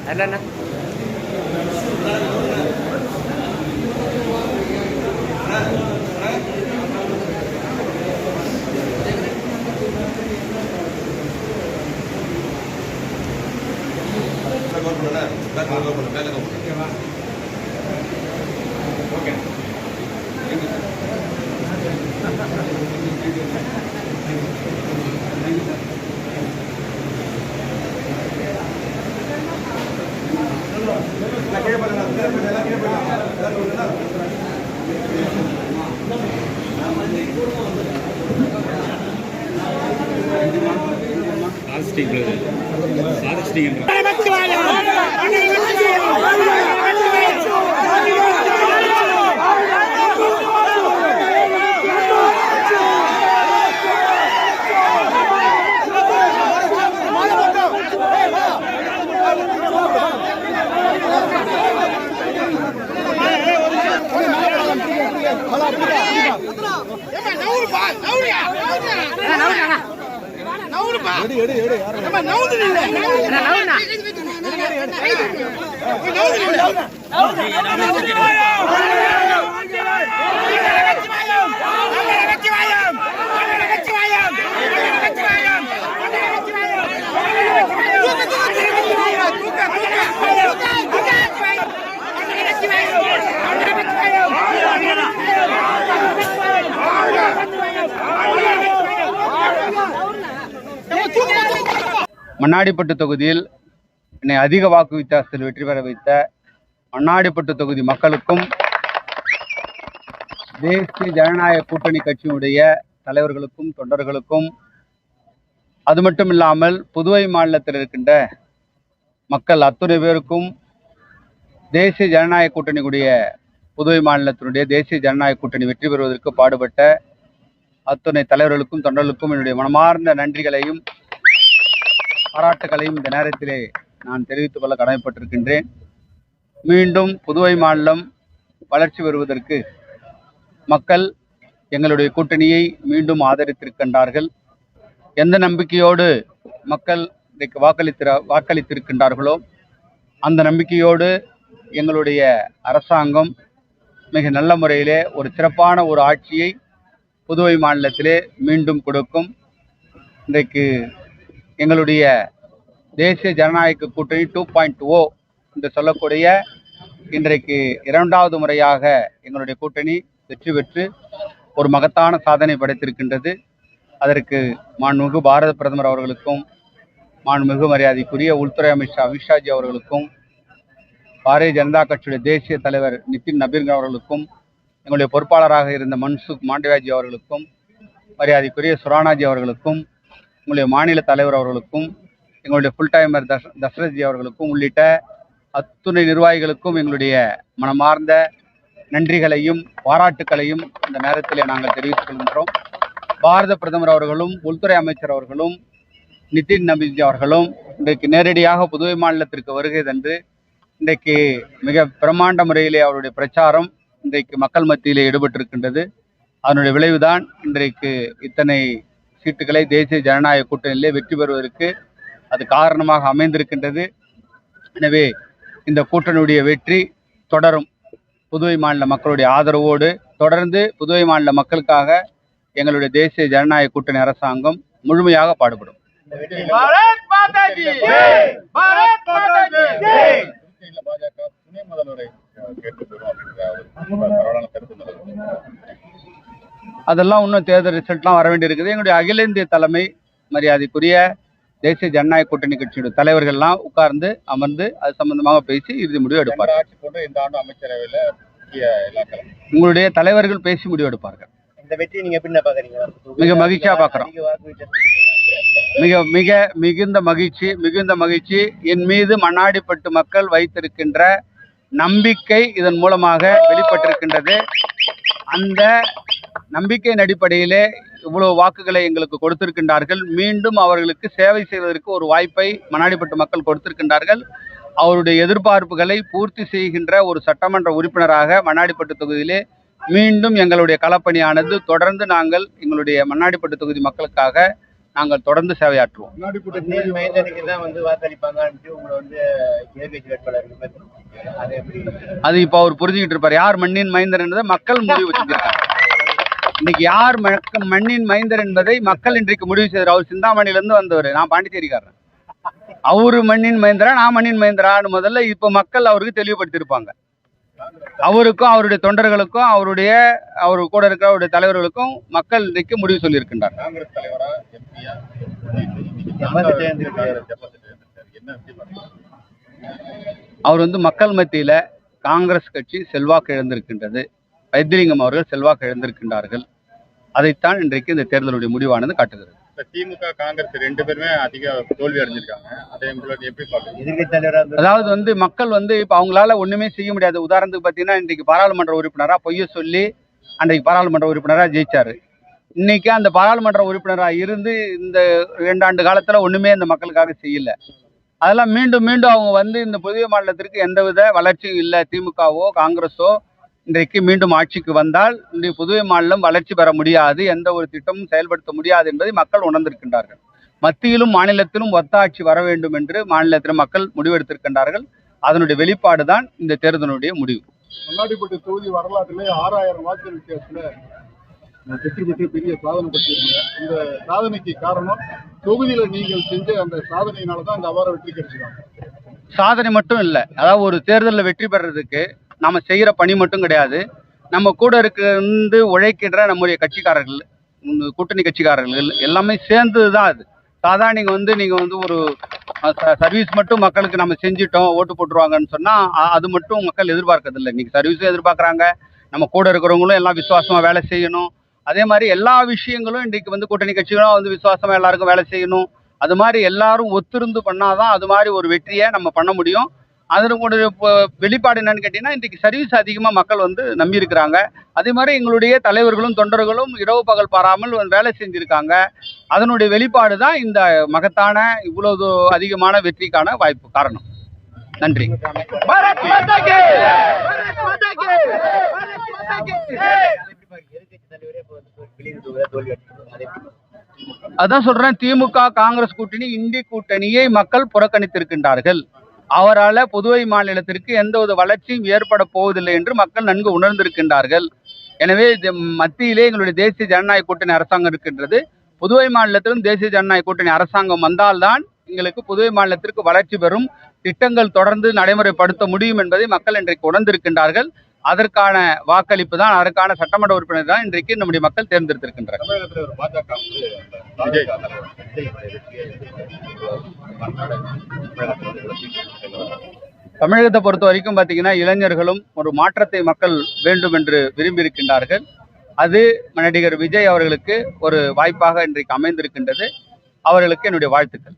அல்லண்ணா மண்ணாடிப்பட்டு தொகுதியில் என்னை அதிக வாக்கு வித்தியாசத்தில் வெற்றி பெற வைத்த மண்ணாடிப்பட்டு தொகுதி மக்களுக்கும் தேசிய ஜனநாயக கூட்டணி கட்சியினுடைய தலைவர்களுக்கும் தொண்டர்களுக்கும் அது மட்டும் இல்லாமல் புதுவை மாநிலத்தில் இருக்கின்ற மக்கள் அத்துணை பேருக்கும் தேசிய ஜனநாயக கூட்டணியுடைய புதுவை மாநிலத்தினுடைய தேசிய ஜனநாயக கூட்டணி வெற்றி பெறுவதற்கு பாடுபட்ட அத்துணை தலைவர்களுக்கும் தொண்டர்களுக்கும் என்னுடைய மனமார்ந்த நன்றிகளையும் பாராட்டுகளையும் இந்த நேரத்திலே நான் தெரிவித்துக் கொள்ள கடமைப்பட்டிருக்கின்றேன். மீண்டும் புதுவை மாநிலம் வளர்ச்சி பெறுவதற்கு மக்கள் எங்களுடைய கூட்டணியை மீண்டும் ஆதரித்திருக்கின்றார்கள். எந்த நம்பிக்கையோடு மக்கள் இன்றைக்கு வாக்களித்திருக்கின்றார்களோ அந்த நம்பிக்கையோடு எங்களுடைய அரசாங்கம் மிக நல்ல முறையிலே ஒரு சிறப்பான ஒரு ஆட்சியை புதுவை மாநிலத்திலே மீண்டும் கொடுக்கும். இன்றைக்கு எங்களுடைய தேசிய ஜனநாயக கூட்டணி 2.0 என்று சொல்லக்கூடிய இன்றைக்கு இரண்டாவது முறையாக எங்களுடைய கூட்டணி வெற்றி பெற்று ஒரு மகத்தான சாதனை படைத்திருக்கின்றது. அதற்கு மாண்புமிகு பாரத பிரதமர் அவர்களுக்கும் மாண்புமிகு மரியாதைக்குரிய உள்துறை அமைச்சர் அமித்ஷாஜி அவர்களுக்கும் பாரதிய ஜனதா கட்சியுடைய தேசிய தலைவர் நிதின் நபீன் அவர்களுக்கும் எங்களுடைய பொறுப்பாளராக இருந்த மன்சுக் மாண்டவியாஜி அவர்களுக்கும் மரியாதைக்குரிய சுரானாஜி அவர்களுக்கும் எங்களுடைய மாநில தலைவர் அவர்களுக்கும் எங்களுடைய ஃபுல் டைமர் தசரத்ஜி அவர்களுக்கும் உள்ளிட்ட அத்துணை நிர்வாகிகளுக்கும் எங்களுடைய மனமார்ந்த நன்றிகளையும் பாராட்டுக்களையும் இந்த நேரத்தில் நாங்கள் தெரிவித்துக் கொள்கின்றோம். பாரத பிரதமர் அவர்களும் உள்துறை அமைச்சர் அவர்களும் நிதின் நபீன் அவர்களும் இன்றைக்கு நேரடியாக புதுவை மாநிலத்திற்கு வருகை தந்து இன்றைக்கு மிக பிரமாண்ட முறையிலே அவருடைய பிரச்சாரம் இன்றைக்கு மக்கள் மத்தியிலே ஈடுபட்டிருக்கின்றது. அதனுடைய விளைவுதான் இன்றைக்கு இத்தனை சீட்டுகளை தேசிய ஜனநாயக கூட்டணியிலே வெற்றி பெறுவதற்கு அது காரணமாக அமைந்திருக்கின்றது. எனவே இந்த கூட்டணியுடைய வெற்றி தொடரும். புதுவை மாநில மக்களுடைய ஆதரவோடு தொடர்ந்து புதுவை மாநில மக்களுக்காக எங்களுடைய தேசிய ஜனநாயக கூட்டணி அரசாங்கம் முழுமையாக பாடுபடும். அதெல்லாம் இன்னும் தேர்தல் ரிசல்ட்லாம் வர வேண்டியிருக்குது. எங்களுடைய அகில இந்திய தலைமை மரியாதைக்குரிய தேசிய ஜனநாயக கூட்டணி கட்சியுடைய தலைவர்கள்லாம் உட்கார்ந்து அமர்ந்து அது சம்பந்தமாக பேசி இறுதி முடிவு எடுப்பார். உங்களுடைய தலைவர்கள் பேசி முடிவு எடுப்பார்கள். இந்த வெற்றி நீங்க பின்ன பாக்குறீங்க? மிக மகிழ்ச்சியா பாக்குறோம். மிகுந்த மகிழ்ச்சி. என் மீது மண்ணாடிப்பட்டு மக்கள் வைத்திருக்கின்ற நம்பிக்கை இதன் மூலமாக வெளிப்பட்டிருக்கின்றது. அந்த நம்பிக்கையின் அடிப்படையிலே இவ்வளவு வாக்குகளை எங்களுக்கு கொடுத்திருக்கின்றார்கள். மீண்டும் அவர்களுக்கு சேவை செய்வதற்கு ஒரு வாய்ப்பை மண்ணாடிப்பட்டு மக்கள் கொடுத்திருக்கின்றார்கள். அவருடைய எதிர்பார்ப்புகளை பூர்த்தி செய்கின்ற ஒரு சட்டமன்ற உறுப்பினராக மண்ணாடிப்பட்டு தொகுதியிலே மீண்டும் எங்களுடைய களப்பணியானது தொடர்ந்து நாங்கள் எங்களுடைய மண்ணாடிப்பட்டு தொகுதி மக்களுக்காக நாங்கள் தொடர்ந்து சேவையாற்றுவோம். அது இப்போ அவர் புரிஞ்சுக்கிட்டு இருப்பார். யார் மண்ணின் மைந்தர் என்பதை மக்கள் முடிவு செஞ்சிருக்காங்க. இன்னைக்கு யார் மண்ணின் மைந்தர் என்பதை மக்கள் இன்றைக்கு முடிவு செய்தார். அவர் சிந்தாமணியிலிருந்து வந்தவர், நான் பாண்டிச்சேரிக்காரன். அவரு மண்ணின் மைந்தரா நான் மண்ணின் மைந்தரான்னு முதல்ல இப்ப மக்கள் அவருக்கு தெளிவுபடுத்தியிருப்பாங்க. அவருக்கும் அவருடைய தொண்டர்களுக்கும் அவர் கூட இருக்கிற அவருடைய தலைவர்களுக்கும் மக்கள் இன்றைக்கு முடிவு சொல்லியிருக்கின்றார். அவர் மக்கள் மத்தியில காங்கிரஸ் கட்சி செல்வாக்கு இழந்திருக்கின்றது. வைத்திலிங்கம் அவர்கள் செல்வாக்கு இழந்திருக்கின்றார்கள். அதைத்தான் இன்றைக்கு இந்த தேர்தலுடைய முடிவானது காட்டுகிறது. திமுக காங்கிரஸ் ரெண்டு பேருமே அதிக தோல்வி அடைஞ்சிருக்காங்க. அதே எப்படி பாக்குறீங்க? அதாவது மக்கள் இப்ப அவங்களால ஒண்ணுமே செய்ய முடியாது. உதாரணத்துக்கு பாத்தீங்கன்னா இன்றைக்கு பாராளுமன்ற உறுப்பினரா பொய்ய சொல்லி அன்றைக்கு பாராளுமன்ற உறுப்பினரா ஜெயிச்சாரு. இன்னைக்கு அந்த பாராளுமன்ற உறுப்பினரா இருந்து இந்த 2 ஆண்டு காலத்துல ஒண்ணுமே இந்த மக்களுக்காக செய்யல. அதெல்லாம் மீண்டும் அவங்க இந்த புதிய மாநிலத்திற்கு எந்தவித வளர்ச்சியும் இல்லை. திமுகவோ காங்கிரஸோ இன்றைக்கு மீண்டும் ஆட்சிக்கு வந்தால் இந்த புதுவை மாநிலம் வளர்ச்சி பெற முடியாது, எந்த ஒரு திட்டமும் செயல்படுத்த முடியாது என்பதை மக்கள் உணர்ந்திருக்கின்றார்கள். மத்தியிலும் மாநிலத்திலும் ஒத்த ஆட்சி வர வேண்டும் என்று மாநிலத்திலும் மக்கள் முடிவெடுத்திருக்கின்றார்கள். அதனுடைய வெளிப்பாடு தான் இந்த தேர்தலுடைய முடிவு. மண்ணாடிப்பட்டு தொகுதி வரலாற்றிலே 6000 வாக்குகள் வித்தியாசத்துல வெற்றி பெற்று பெரிய சாதனை பெற்றிருக்கீங்க. இந்த சாதனைக்கு காரணம் தொகுதியில நீங்கள் செஞ்ச அந்த சாதனையினாலதான் அந்த அபார வெற்றி கிடைச்சிருக்காங்க. சாதனை மட்டும் இல்லை, அதாவது ஒரு தேர்தலில் வெற்றி பெறதுக்கு நாம செய்யற பணி மட்டும் கிடையாது. நம்ம கூட இருந்து உழைக்கின்ற நம்முடைய கட்சிக்காரர்கள், கூட்டணி கட்சிக்காரர்கள் எல்லாமே சேர்ந்ததுதான் அது. சாதாரண நீங்க ஒரு சர்வீஸ் மட்டும் மக்களுக்கு நம்ம செஞ்சிட்டோம் ஓட்டு போட்டுருவாங்கன்னு சொன்னா அது மட்டும் மக்கள் எதிர்பார்க்கறது இல்லை. இன்னைக்கு சர்வீஸும் எதிர்பார்க்கறாங்க, நம்ம கூட இருக்கிறவங்களும் எல்லாம் விசுவாசமா வேலை செய்யணும். அதே மாதிரி எல்லா விஷயங்களும் இன்றைக்கு கூட்டணி கட்சிகளும் விசுவாசமா எல்லாருக்கும் வேலை செய்யணும். அது மாதிரி எல்லாரும் ஒத்திருந்து பண்ணாதான் அது மாதிரி ஒரு வெற்றியை நம்ம பண்ண முடியும். அதனுடைய வெளிப்பாடு என்னன்னு கேட்டீங்கன்னா இன்றைக்கு சர்வீஸ் அதிகமா மக்கள் நம்பி இருக்கிறாங்க. அதே மாதிரி எங்களுடைய தலைவர்களும் தொண்டர்களும் இரவு பகல் பாராமல் வேலை செஞ்சிருக்காங்க. அதனுடைய வெளிப்பாடு தான் இந்த மகத்தான இவ்வளவு அதிகமான வெற்றிக்கான வாய்ப்பு காரணம். நன்றி. அதான் சொல்றேன், திமுக காங்கிரஸ் கூட்டணி இந்தி கூட்டணியை மக்கள் புறக்கணித்திருக்கின்றார்கள். அவரால் புதுவை மாநிலத்திற்கு எந்த ஒரு வளர்ச்சியும் ஏற்பட போவதில்லை என்று மக்கள் நன்கு உணர்ந்திருக்கின்றார்கள். எனவே மத்தியிலே எங்களுடைய தேசிய ஜனநாயக கூட்டணி அரசாங்கம் இருக்கின்றது. புதுவை மாநிலத்திலும் தேசிய ஜனநாயக கூட்டணி அரசாங்கம் வந்தால்தான் எங்களுக்கு புதுவை மாநிலத்திற்கு வளர்ச்சி பெறும் திட்டங்கள் தொடர்ந்து நடைமுறைப்படுத்த முடியும் என்பதை மக்கள் இன்றைக்கு உணர்ந்திருக்கின்றார்கள். அதற்கான வாக்களிப்பு தான், அதற்கான சட்டமன்ற உறுப்பினர் தான் இன்றைக்கு நம்முடைய மக்கள் தேர்ந்தெடுத்திருக்கின்றனர். தமிழகத்தை பொறுத்த வரைக்கும் பார்த்தீங்கன்னா இளைஞர்களும் ஒரு மாற்றத்தை மக்கள் வேண்டும் என்று விரும்பி இருக்கின்றார்கள். அது நடிகர் விஜய் அவர்களுக்கு ஒரு வாய்ப்பாக இன்றைக்கு அமைந்திருக்கின்றது. அவர்களுக்கு என்னுடைய வாழ்த்துக்கள்.